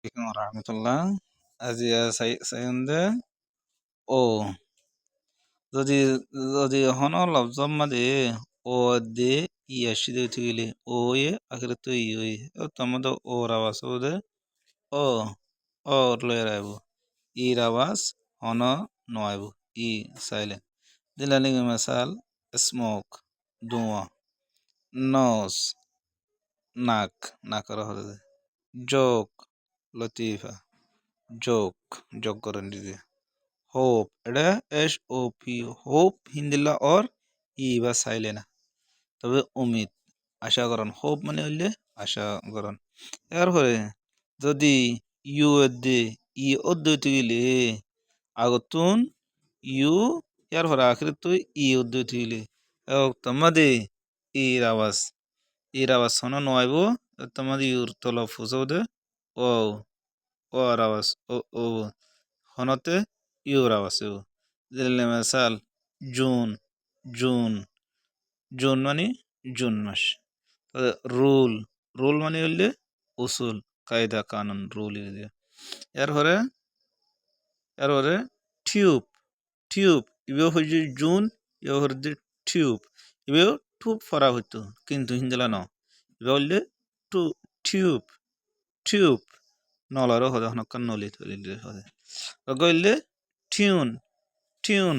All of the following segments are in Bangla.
Assalamualaikum warahmatullah. Azia sayende o যদি যদি হন লফজম মাদে ও দে ইয়াশিদে উঠিগিলে ও এ আখরে তো ই ওই তোমাদের ওর আওয়াজ ওদে ও ও লয়ের আইব ইর আওয়াজ হন নয়াইব ই সাইলেন্ট দিলানি মিসাল স্মোক ধোঁয়া নস নাক নাকর হদে জোক লতিফা জোক জোক করেন দিদি হোপ এটা SOP হোপ হিন্দিলা অর ই বা সাইলেনা তবে উমিদ আশা করন হোপ মানে হইলে আশা করন এরপরে যদি ইউ দে ই অদ্বৈত গেলে আগতুন ইউ এরপরে আখরে তুই ই অদ্বৈত গেলে তোমাদে ইর আওয়াজ শোনো নয়ব তোমাদের ইউর তলফুজ দে ও ও আর আওয়াজ ও হনতে ইউর আওয়াজ দিলে মিসাল জুন জুন জুন মানে জুন মাস রুল রুল মানে হইলে উসুল কায়দা কানুন রুল এরপরে এরপরে টিউব টিউব ইবেও হইছে জুন ইবে হচ্ছে টিউব ইবেও টুব ফরা হইতো কিন্তু হিন্দলা ন ইবে হইলে টু টিউব টিউব নলারও হদে হনকান নলি তলিলে হদে গইলে টিউন টিউন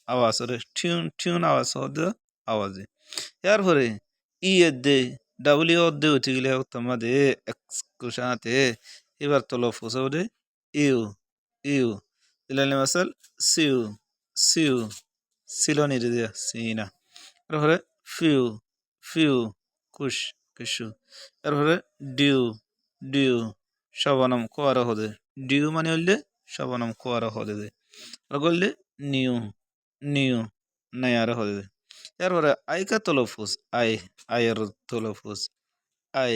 আওয়াজ রে টিউন টিউন আওয়াজ হদে আওয়াজে এরপরে ই দে ডাব্লিউ দে উঠে গেলে তোমাদের এক্সকুশাতে এবার তলো ফুসে ইউ ইউ দিলালে মাসাল সিউ সিউ সিলনি দিয়া সিনা এরপরে ফিউ ফিউ কুশ কিশু এরপরে ডিউ ডিউ শবনম কোয়ারা হদে ডিউ মানে হইলে শবনম কোয়ারা হদে দে আর গললে নিউ নিউ নায়ারা হদে এরপরে আইকা তলফুজ আই আয়ের তলফুজ আই